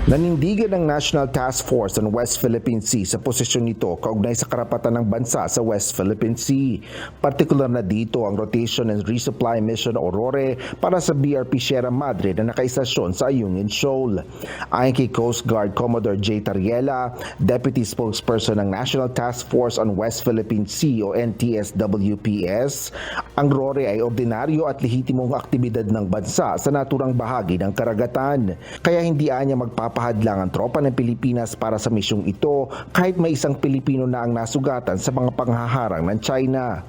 Nanindigan ng National Task Force on West Philippine Sea sa posisyon nito kaugnay sa karapatan ng bansa sa West Philippine Sea. Partikular na dito ang Rotation and Resupply Mission Aurora para sa BRP Sierra Madre na nakaistasyon sa Ayungin Shoal. Ayon kay Coast Guard Commodore J. Tariela, Deputy Spokesperson ng National Task Force on West Philippine Sea o NTSWPS, ang RORE ay ordinaryo at lehitimong aktibidad ng bansa sa naturang bahagi ng karagatan. Kaya hindi anya magpapahadlang ang tropa ng Pilipinas para sa misyong ito kahit may isang Pilipino na ang nasugatan sa mga panghaharang ng China.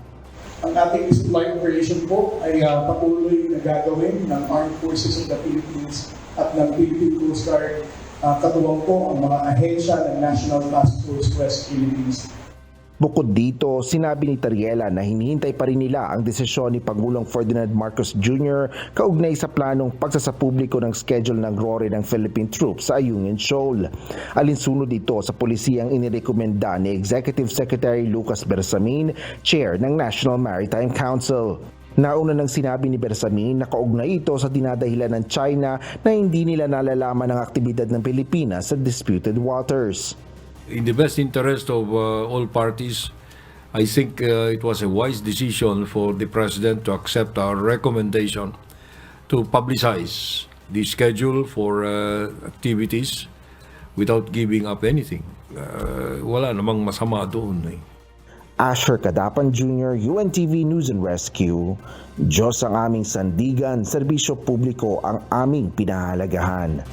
Ang ating supply operation po ay patuloy na gagawin ng Armed Forces of the Philippines at ng Philippine Coast Guard. Katuwang po ang mga ahensya ng National Task Force West Philippines. Bukod dito, sinabi ni Tariela na hinihintay pa rin nila ang desisyon ni Pangulong Ferdinand Marcos Jr. kaugnay sa planong pagsasapubliko ng schedule ng RORE ng Philippine troops sa Ayungin Shoal. Alinsunod dito sa polisiyang inirekomenda ni Executive Secretary Lucas Bersamin, Chair ng National Maritime Council. Nauna nang sinabi ni Bersamin na kaugnay ito sa dinadahilan ng China na hindi nila nalalaman ang aktibidad ng Pilipinas sa disputed waters. In the best interest of all parties, I think it was a wise decision for the President to accept our recommendation to publicize the schedule for activities without giving up anything. Wala namang masama doon eh. Asher Cadapan Jr., UNTV News and Rescue. Diyos ang aming sandigan, serbisyo publiko ang aming pinahalagahan.